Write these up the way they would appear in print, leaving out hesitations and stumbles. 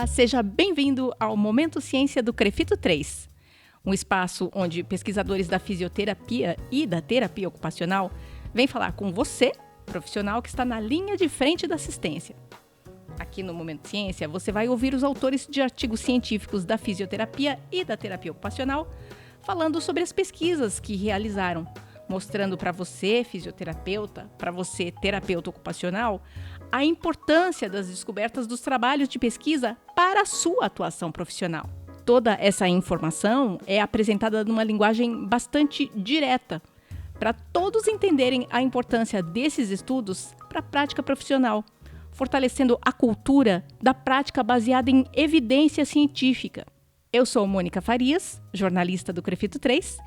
Olá, seja bem-vindo ao Momento Ciência do CREFITO 3, um espaço onde pesquisadores da fisioterapia e da terapia ocupacional vêm falar com você, profissional que está na linha de frente da assistência. Aqui no Momento Ciência, você vai ouvir os autores de artigos científicos da fisioterapia e da terapia ocupacional falando sobre as pesquisas que realizaram, mostrando para você, fisioterapeuta, para você, terapeuta ocupacional, a importância das descobertas dos trabalhos de pesquisa para a sua atuação profissional. Toda essa informação é apresentada numa linguagem bastante direta, para todos entenderem a importância desses estudos para a prática profissional, fortalecendo a cultura da prática baseada em evidência científica. Eu sou Mônica Farias, jornalista do CREFITO 3,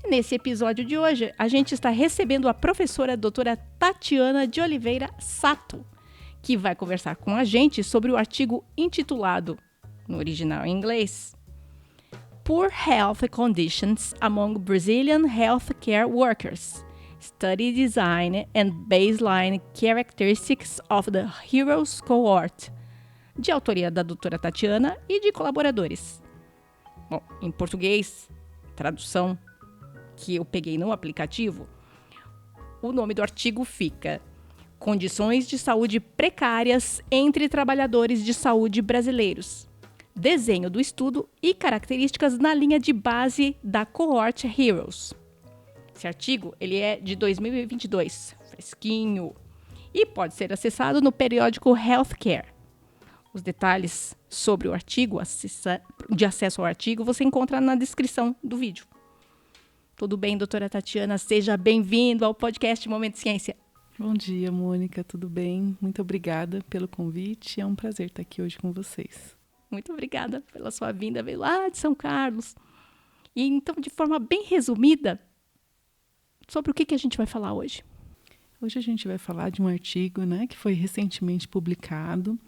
e nesse episódio de hoje a gente está recebendo a professora doutora Tatiana de Oliveira Sato, que vai conversar com a gente sobre o artigo intitulado, no original em inglês, Poor Health Conditions Among Brazilian Healthcare Workers, Study Design and Baseline Characteristics of the Heroes Cohort, de autoria da doutora Tatiana e de colaboradores. Bom, em português, tradução que eu peguei no aplicativo, o nome do artigo fica Condições de saúde precárias entre trabalhadores de saúde brasileiros. Desenho do estudo e características na linha de base da Cohort Heroes. Esse artigo ele é de 2022, fresquinho, e pode ser acessado no periódico Healthcare. Os detalhes sobre o artigo, de acesso ao artigo, você encontra na descrição do vídeo. Tudo bem, doutora Tatiana? Seja bem-vindo ao podcast Momento Ciência. Bom dia, Mônica, tudo bem? Muito obrigada pelo convite, é um prazer estar aqui hoje com vocês. Muito obrigada pela sua vinda, veio lá de São Carlos. E então, de forma bem resumida, sobre o que a gente vai falar hoje? Hoje a gente vai falar de um artigo, que foi recentemente publicado,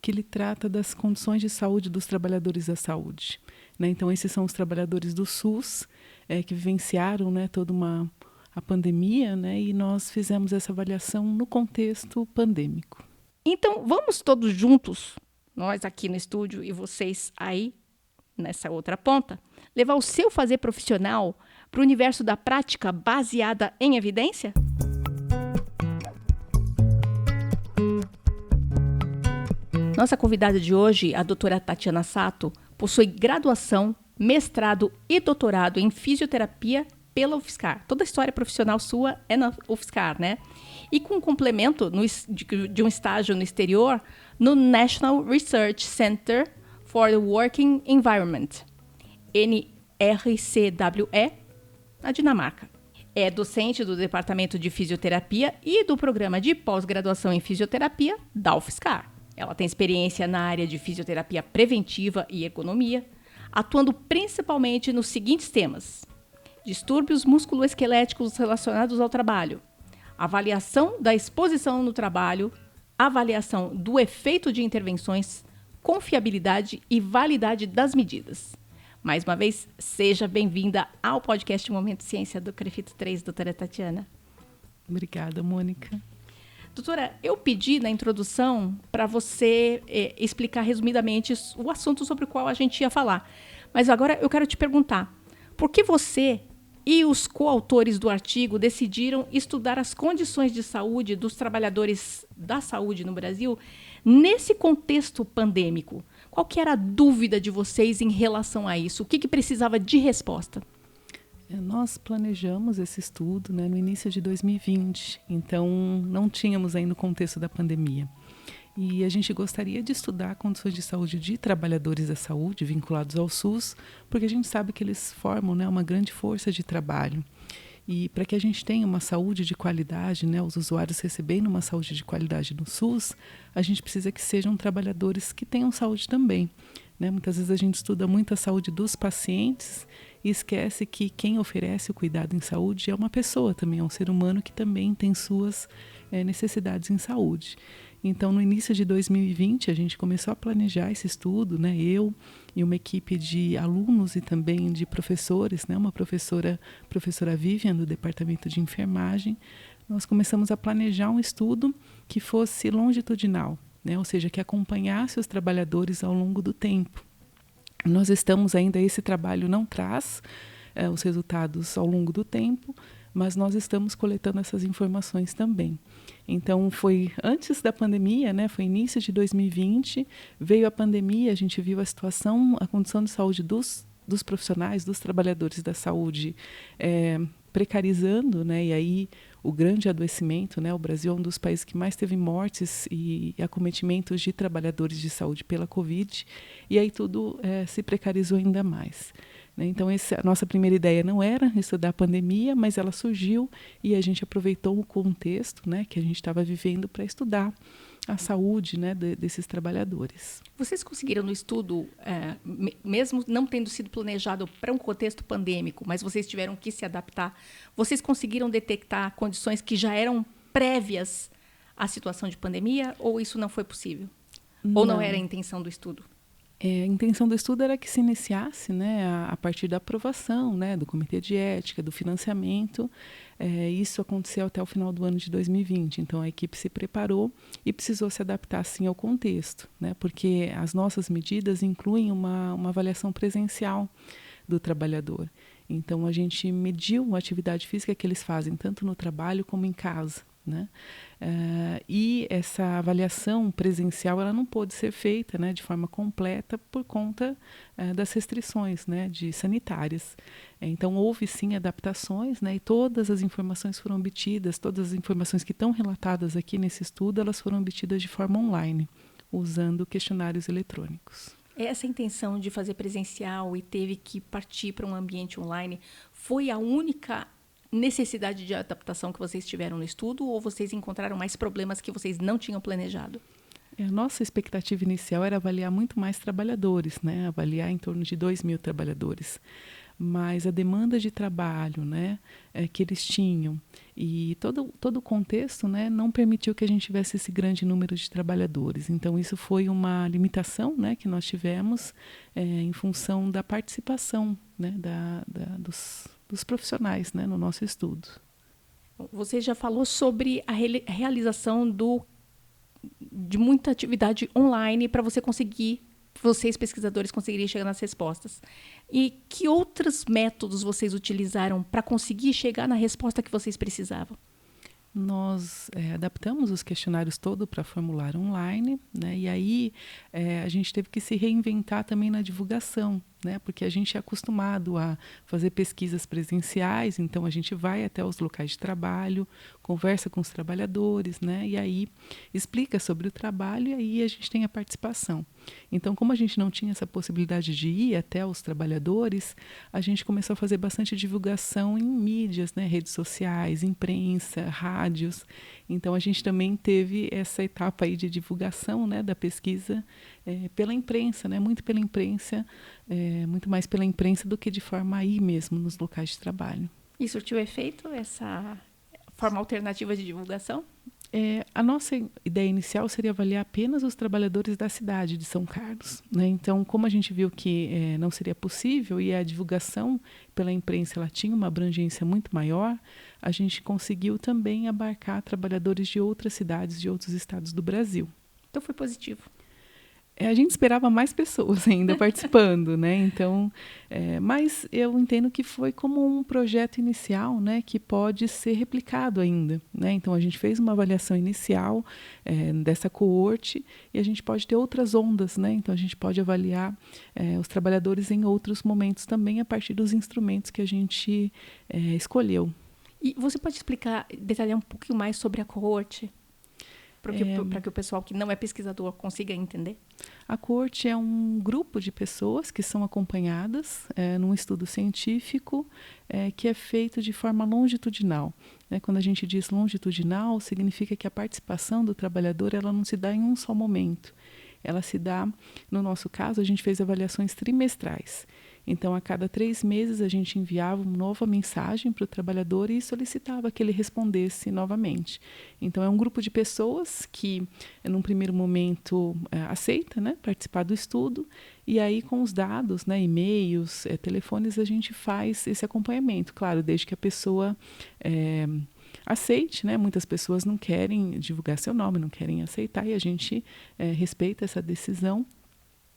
que ele trata das condições de saúde dos trabalhadores da saúde. Então, esses são os trabalhadores do SUS, que vivenciaram toda a pandemia, e nós fizemos essa avaliação no contexto pandêmico. Então, vamos todos juntos, nós aqui no estúdio e vocês aí, nessa outra ponta, levar o seu fazer profissional para o universo da prática baseada em evidência? Nossa convidada de hoje, a doutora Tatiana Sato, possui graduação, mestrado e doutorado em fisioterapia pela UFSCar. Toda a história profissional sua é na UFSCar, né? E com complemento de um estágio no exterior no National Research Center for the Working Environment, NRCWE, na Dinamarca. É docente do Departamento de Fisioterapia e do Programa de Pós-Graduação em Fisioterapia da UFSCar. Ela tem experiência na área de fisioterapia preventiva e ergonomia, atuando principalmente nos seguintes temas: distúrbios musculoesqueléticos relacionados ao trabalho, avaliação da exposição no trabalho, avaliação do efeito de intervenções, confiabilidade e validade das medidas. Mais uma vez, seja bem-vinda ao podcast Momento Ciência do CREFITO 3, doutora Tatiana. Obrigada, Mônica. Doutora, eu pedi na introdução para você explicar resumidamente o assunto sobre o qual a gente ia falar. Mas agora eu quero te perguntar, por que você e os coautores do artigo decidiram estudar as condições de saúde dos trabalhadores da saúde no Brasil nesse contexto pandêmico? Qual que era a dúvida de vocês em relação a isso? O que precisava de resposta? Nós planejamos esse estudo no início de 2020, então não tínhamos ainda o contexto da pandemia. E a gente gostaria de estudar condições de saúde de trabalhadores da saúde vinculados ao SUS, porque a gente sabe que eles formam uma grande força de trabalho. E para que a gente tenha uma saúde de qualidade, os usuários recebendo uma saúde de qualidade no SUS, a gente precisa que sejam trabalhadores que tenham saúde também. Muitas vezes a gente estuda muito a saúde dos pacientes e esquece que quem oferece o cuidado em saúde é uma pessoa também, é um ser humano que também tem suas necessidades em saúde. Então, no início de 2020, a gente começou a planejar esse estudo, eu e uma equipe de alunos e também de professores, uma professora Vivian, do Departamento de Enfermagem. Nós começamos a planejar um estudo que fosse longitudinal, né? Ou seja, que acompanhasse os trabalhadores ao longo do tempo. Nós estamos ainda, esse trabalho não traz os resultados ao longo do tempo, mas nós estamos coletando essas informações também. Então, foi antes da pandemia, né, foi início de 2020, veio a pandemia, a gente viu a situação, a condição de saúde dos profissionais, dos trabalhadores da saúde precarizando, né, e aí o grande adoecimento, né, o Brasil é um dos países que mais teve mortes e acometimentos de trabalhadores de saúde pela Covid, e aí tudo se precarizou ainda mais. Então, a nossa primeira ideia não era estudar a pandemia, mas ela surgiu e a gente aproveitou o contexto, né, que a gente estava vivendo para estudar a saúde, né, desses trabalhadores. Vocês conseguiram no estudo, mesmo não tendo sido planejado para um contexto pandêmico, mas vocês tiveram que se adaptar, vocês conseguiram detectar condições que já eram prévias à situação de pandemia, ou isso não foi possível? Ou não era a intenção do estudo? A intenção do estudo era que se iniciasse, né, a partir da aprovação, né, do Comitê de Ética, do financiamento. Isso aconteceu até o final do ano de 2020. Então, a equipe se preparou e precisou se adaptar, sim, ao contexto, né, porque as nossas medidas incluem uma avaliação presencial do trabalhador. Então, a gente mediu a atividade física que eles fazem, tanto no trabalho como em casa, né? E essa avaliação presencial ela não pôde ser feita, né, de forma completa por conta das restrições, né, sanitárias. Então houve sim adaptações, né, e todas as informações foram obtidas, todas as informações que estão relatadas aqui nesse estudo, elas foram obtidas de forma online, usando questionários eletrônicos. Essa intenção de fazer presencial e teve que partir para um ambiente online foi a única necessidade de adaptação que vocês tiveram no estudo, ou vocês encontraram mais problemas que vocês não tinham planejado? A nossa expectativa inicial era avaliar muito mais trabalhadores, né? Avaliar em torno de 2.000 trabalhadores. Mas a demanda de trabalho, né, que eles tinham e todo o contexto, né, não permitiu que a gente tivesse esse grande número de trabalhadores. Então, isso foi uma limitação, né, que nós tivemos em função da participação, né, dos profissionais, né, no nosso estudo. Você já falou sobre a realização de muita atividade online para vocês pesquisadores conseguirem chegar nas respostas. E que outros métodos vocês utilizaram para conseguir chegar na resposta que vocês precisavam? Nós adaptamos os questionários todos para formulário online, né? E aí a gente teve que se reinventar também na divulgação, né? Porque a gente é acostumado a fazer pesquisas presenciais, então a gente vai até os locais de trabalho, conversa com os trabalhadores, né? E aí explica sobre o trabalho e aí a gente tem a participação. Então, como a gente não tinha essa possibilidade de ir até os trabalhadores, a gente começou a fazer bastante divulgação em mídias, né? Redes sociais, imprensa, rádios. Então, a gente também teve essa etapa aí de divulgação, né, da pesquisa pela imprensa, né? Muito pela imprensa, muito mais pela imprensa do que de forma aí mesmo nos locais de trabalho. E surtiu efeito essa forma alternativa de divulgação? A nossa ideia inicial seria avaliar apenas os trabalhadores da cidade de São Carlos, né? Então, como a gente viu que não seria possível e a divulgação pela imprensa ela tinha uma abrangência muito maior, a gente conseguiu também abarcar trabalhadores de outras cidades, de outros estados do Brasil. Então, foi positivo. A gente esperava mais pessoas ainda participando, né? Então, mas eu entendo que foi como um projeto inicial, né? Que pode ser replicado ainda, né? Então, a gente fez uma avaliação inicial dessa coorte e a gente pode ter outras ondas, né? Então, a gente pode avaliar os trabalhadores em outros momentos também a partir dos instrumentos que a gente escolheu. E você pode detalhar um pouquinho mais sobre a coorte? Para que o pessoal que não é pesquisador consiga entender? A coorte é um grupo de pessoas que são acompanhadas num estudo científico que é feito de forma longitudinal. Quando a gente diz longitudinal, significa que a participação do trabalhador ela não se dá em um só momento. Ela se dá, no nosso caso, a gente fez avaliações trimestrais. Então, a cada 3 meses, a gente enviava uma nova mensagem para o trabalhador e solicitava que ele respondesse novamente. Então, é um grupo de pessoas que, num primeiro momento, aceita, né, participar do estudo, e aí, com os dados, né, e-mails, telefones, a gente faz esse acompanhamento. Claro, desde que a pessoa aceite, né? Muitas pessoas não querem divulgar seu nome, não querem aceitar, e a gente respeita essa decisão.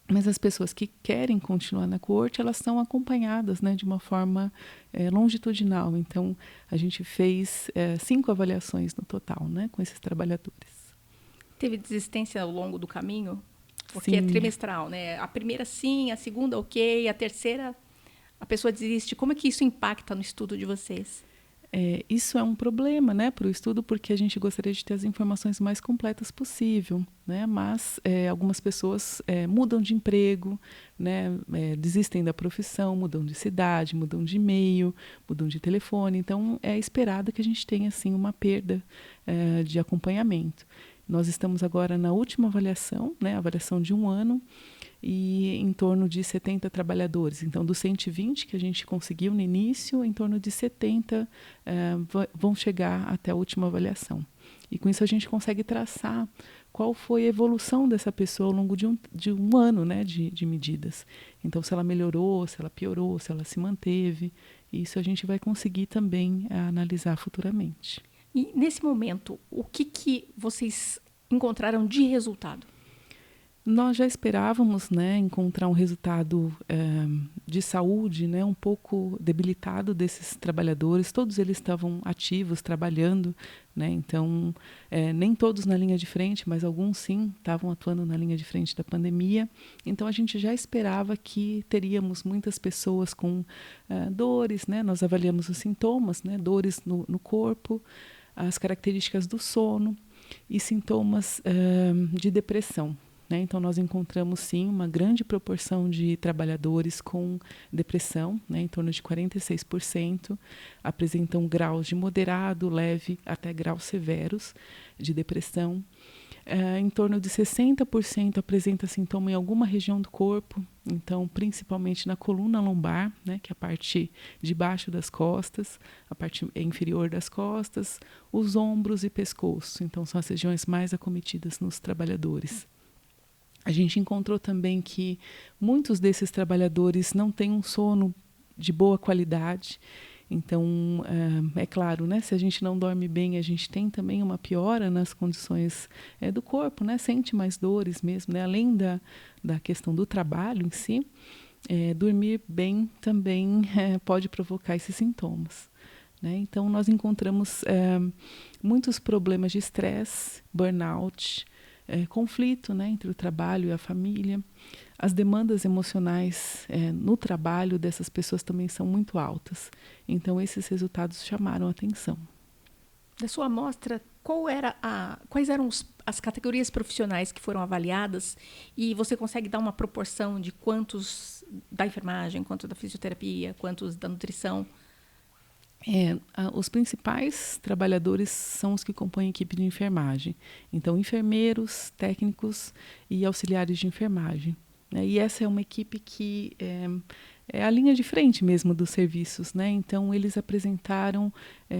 Mas as pessoas que querem continuar na coorte, elas são acompanhadas, né, de uma forma longitudinal. Então, a gente fez 5 avaliações no total, né, com esses trabalhadores. Teve desistência ao longo do caminho? Porque é Sim. trimestral, né? A primeira sim, a segunda ok, a terceira a pessoa desiste. Como é que isso impacta no estudo de vocês? Isso é um problema, né, para o estudo, porque a gente gostaria de ter as informações mais completas possível, né, mas algumas pessoas mudam de emprego, né, desistem da profissão, mudam de cidade, mudam de e-mail, mudam de telefone, então é esperado que a gente tenha, assim, uma perda de acompanhamento. Nós estamos agora na última avaliação, né, avaliação de 1 ano, e em torno de 70 trabalhadores. Então, dos 120 que a gente conseguiu no início, em torno de 70 vão chegar até a última avaliação. E com isso a gente consegue traçar qual foi a evolução dessa pessoa ao longo de um ano, né, de medidas. Então, se ela melhorou, se ela piorou, se ela se manteve. Isso a gente vai conseguir também analisar futuramente. E, nesse momento, o que vocês encontraram de resultado? Nós já esperávamos, né, encontrar um resultado de saúde, né, um pouco debilitado desses trabalhadores. Todos eles estavam ativos, trabalhando, né, então nem todos na linha de frente, mas alguns sim estavam atuando na linha de frente da pandemia. Então a gente já esperava que teríamos muitas pessoas com dores, né, nós avaliamos os sintomas, né, dores no corpo, as características do sono e sintomas de depressão. Então, nós encontramos, sim, uma grande proporção de trabalhadores com depressão, né, em torno de 46%, apresentam graus de moderado, leve, até graus severos de depressão. Em torno de 60% apresenta sintoma em alguma região do corpo, então, principalmente na coluna lombar, né, que é a parte de baixo das costas, a parte inferior das costas, os ombros e pescoço. Então, são as regiões mais acometidas nos trabalhadores. A gente encontrou também que muitos desses trabalhadores não têm um sono de boa qualidade. Então, é claro, né, se a gente não dorme bem, a gente tem também uma piora nas condições do corpo, né, sente mais dores mesmo, né, além da questão do trabalho em si, dormir bem também pode provocar esses sintomas. Né? Então, nós encontramos muitos problemas de estresse, burnout, conflito, né, entre o trabalho e a família. As demandas emocionais no trabalho dessas pessoas também são muito altas. Então, esses resultados chamaram a atenção. Da sua amostra, quais eram as categorias profissionais que foram avaliadas? E você consegue dar uma proporção de quantos da enfermagem, quantos da fisioterapia, quantos da nutrição? Os principais trabalhadores são os que compõem a equipe de enfermagem. Então, enfermeiros, técnicos e auxiliares de enfermagem. E essa é uma equipe que é a linha de frente mesmo dos serviços, né? Então, eles apresentaram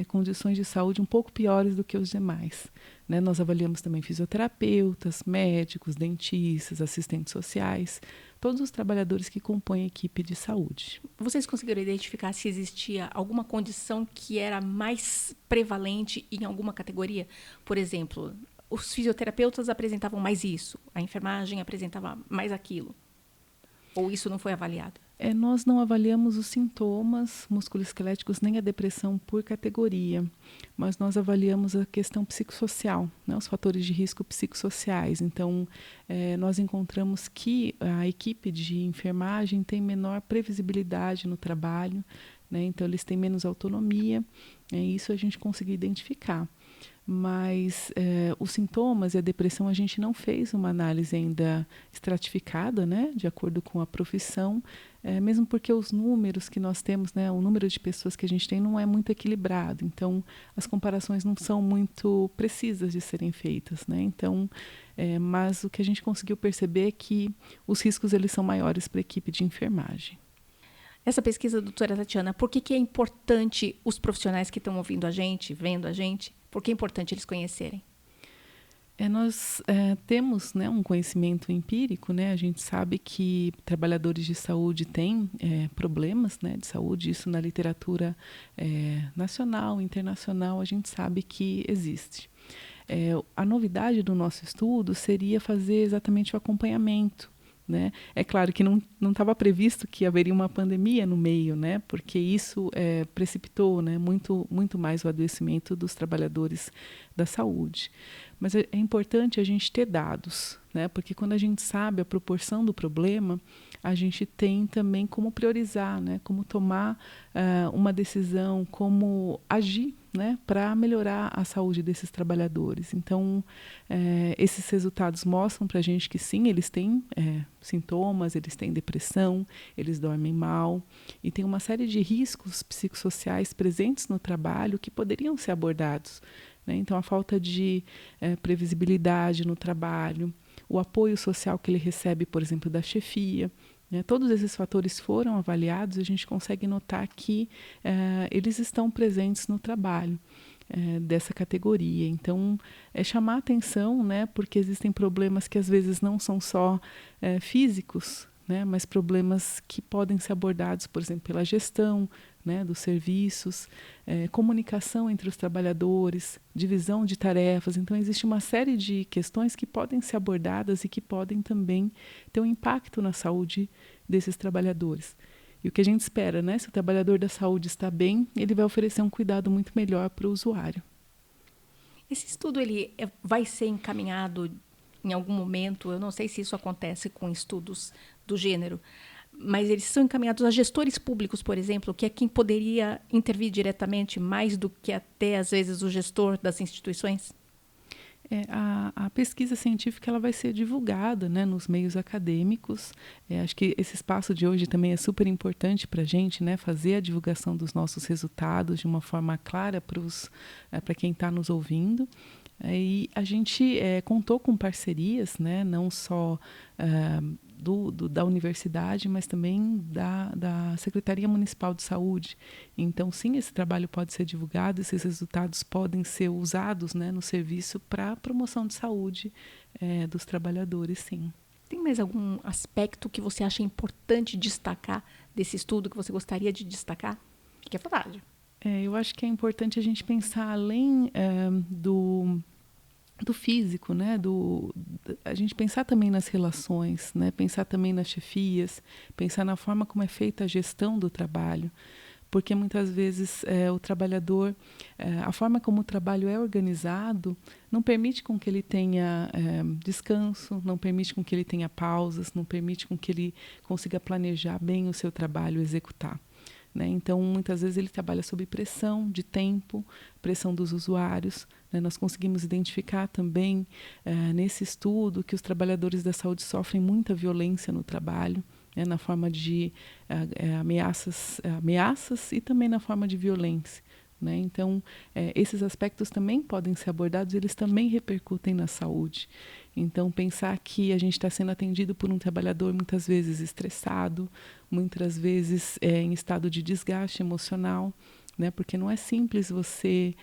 condições de saúde um pouco piores do que os demais. Né? Nós avaliamos também fisioterapeutas, médicos, dentistas, assistentes sociais, todos os trabalhadores que compõem a equipe de saúde. Vocês conseguiram identificar se existia alguma condição que era mais prevalente em alguma categoria? Por exemplo, os fisioterapeutas apresentavam mais isso, a enfermagem apresentava mais aquilo? Ou isso não foi avaliado? Nós não avaliamos os sintomas musculoesqueléticos nem a depressão por categoria, mas nós avaliamos a questão psicossocial, né, os fatores de risco psicossociais. Então, nós encontramos que a equipe de enfermagem tem menor previsibilidade no trabalho, né, então eles têm menos autonomia, isso a gente conseguiu identificar. Mas os sintomas e a depressão a gente não fez uma análise ainda estratificada, né, de acordo com a profissão, mesmo porque os números que nós temos, né, o número de pessoas que a gente tem não é muito equilibrado, então as comparações não são muito precisas de serem feitas, né, então, mas o que a gente conseguiu perceber é que os riscos eles são maiores para a equipe de enfermagem. Essa pesquisa, doutora Tatiana, por que é importante os profissionais que estão ouvindo a gente, vendo a gente, por que é importante eles conhecerem? Nós temos, né, um conhecimento empírico, né? A gente sabe que trabalhadores de saúde têm problemas, né, de saúde. Isso na literatura nacional, internacional, a gente sabe que existe. A novidade do nosso estudo seria fazer exatamente o acompanhamento, né? É claro que não estava previsto que haveria uma pandemia no meio, né? Porque isso precipitou, né, muito mais o adoecimento dos trabalhadores da saúde. Mas é importante a gente ter dados, né? Porque quando a gente sabe a proporção do problema, a gente tem também como priorizar, né? Como tomar uma decisão, como agir, né? Para melhorar a saúde desses trabalhadores. Então, esses resultados mostram para a gente que sim, eles têm sintomas, eles têm depressão, eles dormem mal e tem uma série de riscos psicossociais presentes no trabalho que poderiam ser abordados, né? Então, a falta de previsibilidade no trabalho, o apoio social que ele recebe, por exemplo, da chefia, né? Todos esses fatores foram avaliados e a gente consegue notar que eles estão presentes no trabalho dessa categoria. Então, chamar atenção, né? Porque existem problemas que às vezes não são só físicos, né, mas problemas que podem ser abordados, por exemplo, pela gestão, né, dos serviços, comunicação entre os trabalhadores, divisão de tarefas. Então, existe uma série de questões que podem ser abordadas e que podem também ter um impacto na saúde desses trabalhadores. E o que a gente espera, né, se o trabalhador da saúde está bem, ele vai oferecer um cuidado muito melhor para o usuário. Esse estudo ele vai ser encaminhado em algum momento, eu não sei se isso acontece com estudos do gênero, mas eles são encaminhados a gestores públicos, por exemplo, que é quem poderia intervir diretamente mais do que até, às vezes, o gestor das instituições? A pesquisa científica ela vai ser divulgada, né, nos meios acadêmicos. Acho que esse espaço de hoje também é super importante para a gente, né, fazer a divulgação dos nossos resultados de uma forma clara para quem está nos ouvindo. E a gente contou com parcerias, né, não só da universidade, mas também da Secretaria Municipal de Saúde. Então, sim, esse trabalho pode ser divulgado, esses resultados podem ser usados, né, no serviço para a promoção de saúde dos trabalhadores, sim. Tem mais algum aspecto que você acha importante destacar desse estudo, que você gostaria de destacar? Fique à vontade. Eu acho que é importante a gente pensar além do físico, né? A gente pensar também nas relações, né? Pensar também nas chefias, pensar na forma como é feita a gestão do trabalho, porque muitas vezes o trabalhador, a forma como o trabalho é organizado, não permite com que ele tenha descanso, não permite com que ele tenha pausas, não permite com que ele consiga planejar bem o seu trabalho, executar. Né? Então, muitas vezes ele trabalha sob pressão de tempo, pressão dos usuários. Né? Nós conseguimos identificar também, nesse estudo, que os trabalhadores da saúde sofrem muita violência no trabalho, né? Na forma de ameaças e também na forma de violência. Né? Então, esses aspectos também podem ser abordados, eles também repercutem na saúde. Então, pensar que a gente está sendo atendido por um trabalhador muitas vezes estressado, muitas vezes em estado de desgaste emocional, né? Porque não é simples você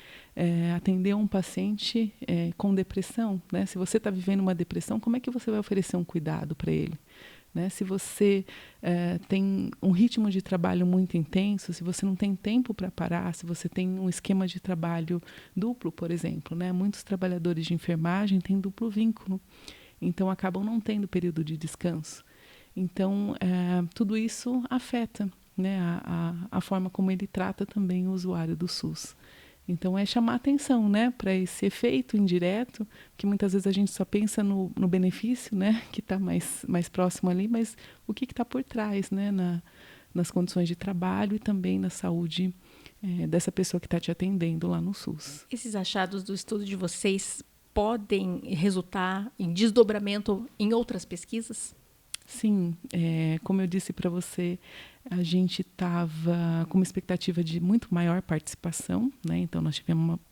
atender um paciente com depressão. Né? Se você está vivendo uma depressão, como é que você vai oferecer um cuidado para ele? Né? Se você tem um ritmo de trabalho muito intenso, se você não tem tempo para parar, se você tem um esquema de trabalho duplo, por exemplo, né? Muitos trabalhadores de enfermagem têm duplo vínculo, então acabam não tendo período de descanso. Então, tudo isso afeta, né, a forma como ele trata também o usuário do SUS. Então, é chamar atenção, né, para esse efeito indireto, que muitas vezes a gente só pensa no benefício, né, que está mais próximo ali, mas o que está por trás, né, nas condições de trabalho e também na saúde dessa pessoa que está te atendendo lá no SUS. Esses achados do estudo de vocês podem resultar em desdobramento em outras pesquisas? Sim, como eu disse para você, a gente estava com uma expectativa de muito maior participação, né? Então nós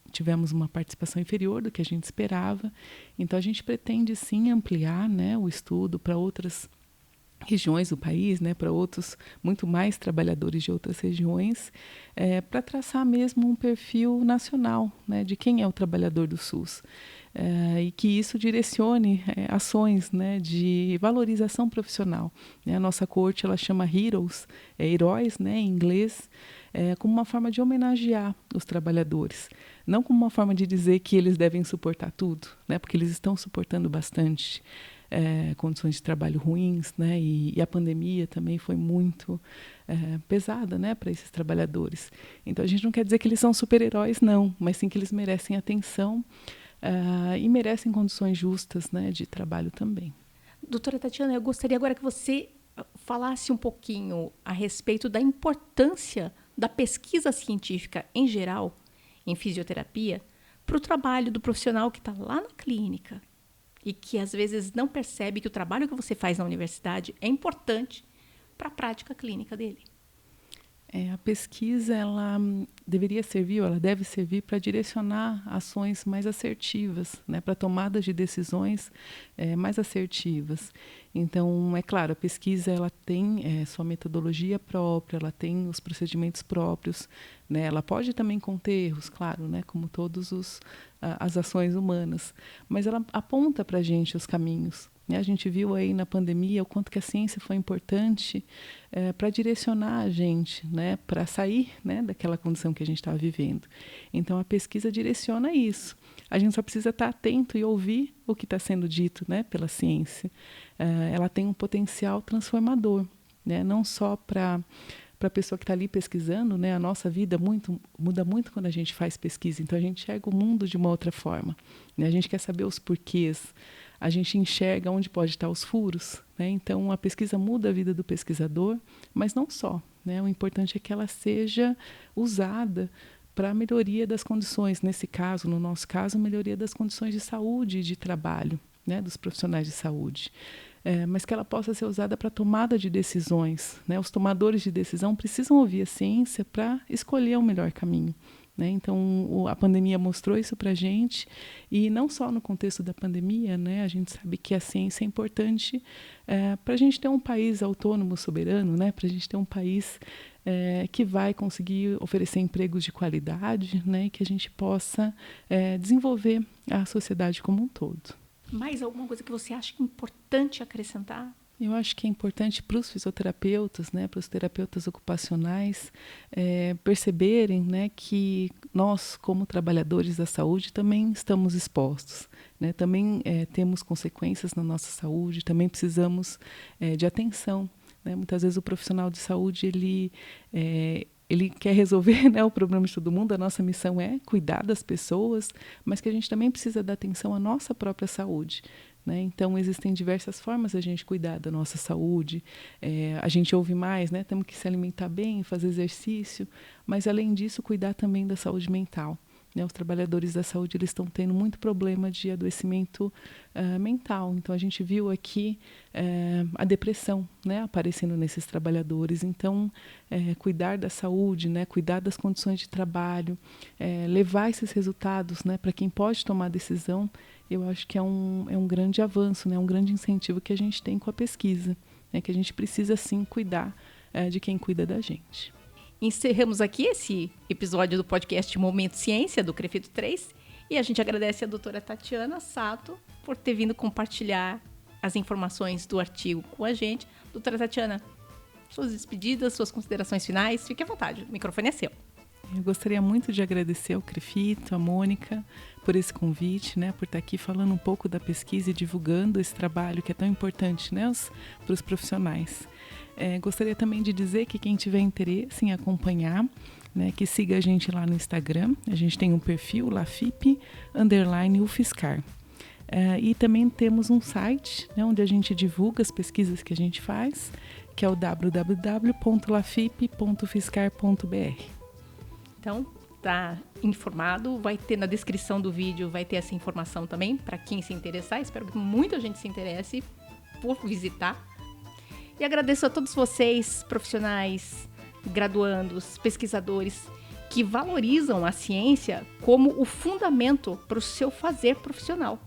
tivemos uma participação inferior do que a gente esperava. Então a gente pretende sim ampliar, né, o estudo para outras regiões do país, né, para outros, muito mais trabalhadores de outras regiões, para traçar mesmo um perfil nacional, né, de quem é o trabalhador do SUS. e que isso direcione ações, né, de valorização profissional. A nossa corte ela chama heroes, heróis, né, em inglês, como uma forma de homenagear os trabalhadores, não como uma forma de dizer que eles devem suportar tudo, né, porque eles estão suportando bastante condições de trabalho ruins, né, e a pandemia também foi muito pesada, né, para esses trabalhadores. Então a gente não quer dizer que eles são super-heróis, não, mas sim que eles merecem atenção e merecem condições justas, né, de trabalho também. Doutora Tatiana, eu gostaria agora que você falasse um pouquinho a respeito da importância da pesquisa científica em geral, em fisioterapia, para o trabalho do profissional que está lá na clínica e que às vezes não percebe que o trabalho que você faz na universidade é importante para a prática clínica dele. A pesquisa ela deveria servir, ou ela deve servir para direcionar ações mais assertivas, né, para tomadas de decisões mais assertivas. Então, é claro, a pesquisa ela tem sua metodologia própria, ela tem os procedimentos próprios, né, ela pode também conter erros, claro, né, como todas as ações humanas, mas ela aponta para a gente os caminhos. A gente viu aí na pandemia o quanto que a ciência foi importante para direcionar a gente, né, para sair, né, daquela condição que a gente estava vivendo. Então, a pesquisa direciona isso. A gente só precisa estar atento e ouvir o que está sendo dito, né, pela ciência. Ela tem um potencial transformador, né, não só para a pessoa que está ali pesquisando, né, a nossa vida muda muito quando a gente faz pesquisa. Então, a gente enxerga o mundo de uma outra forma, né? A gente quer saber os porquês. A gente enxerga onde pode estar os furos, né? Então, a pesquisa muda a vida do pesquisador, mas não só, né? O importante é que ela seja usada para a melhoria das condições, nesse caso, no nosso caso, a melhoria das condições de saúde e de trabalho, né, dos profissionais de saúde. Mas que ela possa ser usada para tomada de decisões, né? Os tomadores de decisão precisam ouvir a ciência para escolher o melhor caminho, né? Então, a pandemia mostrou isso para a gente, e não só no contexto da pandemia, né? A gente sabe que a ciência é importante para a gente ter um país autônomo, soberano, né? Para a gente ter um país que vai conseguir oferecer empregos de qualidade, né? E que a gente possa desenvolver a sociedade como um todo. Mais alguma coisa que você acha importante acrescentar? Eu acho que é importante para os fisioterapeutas, né, para os terapeutas ocupacionais, perceberem, né, que nós, como trabalhadores da saúde, também estamos expostos, né, também temos consequências na nossa saúde, também precisamos de atenção, né? Muitas vezes o profissional de saúde ele quer resolver, né, o problema de todo mundo. A nossa missão é cuidar das pessoas, mas que a gente também precisa dar atenção à nossa própria saúde, né? Então, existem diversas formas de a gente cuidar da nossa saúde. A gente ouve mais, né? Temos que se alimentar bem, fazer exercício, mas, além disso, cuidar também da saúde mental. Né? Os trabalhadores da saúde eles estão tendo muito problema de adoecimento mental. Então, a gente viu aqui a depressão, né, aparecendo nesses trabalhadores. Então, cuidar da saúde, né, cuidar das condições de trabalho, levar esses resultados, né, para quem pode tomar decisão, eu acho que é um grande avanço, né, um grande incentivo que a gente tem com a pesquisa, né, que a gente precisa, sim, cuidar de quem cuida da gente. Encerramos aqui esse episódio do podcast Momento Ciência, do CREFITO 3, e a gente agradece a doutora Tatiana Sato por ter vindo compartilhar as informações do artigo com a gente. Doutora Tatiana, suas despedidas, suas considerações finais, fique à vontade, o microfone é seu. Eu gostaria muito de agradecer ao CREFITO, a Mônica, por esse convite, né, por estar aqui falando um pouco da pesquisa e divulgando esse trabalho que é tão importante, né, para os profissionais. Gostaria também de dizer que quem tiver interesse em acompanhar, né, que siga a gente lá no Instagram. A gente tem um perfil, LAFIP_UFSCar. E também temos um site, né, onde a gente divulga as pesquisas que a gente faz, que é o www.lafip.ufscar.br. Então, tá informado, vai ter na descrição do vídeo, vai ter essa informação também, para quem se interessar. Espero que muita gente se interesse por visitar. E agradeço a todos vocês, profissionais, graduandos, pesquisadores, que valorizam a ciência como o fundamento para o seu fazer profissional.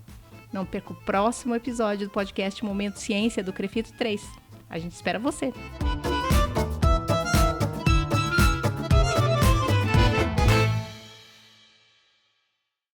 Não perca o próximo episódio do podcast Momento Ciência, do CREFITO 3. A gente espera você!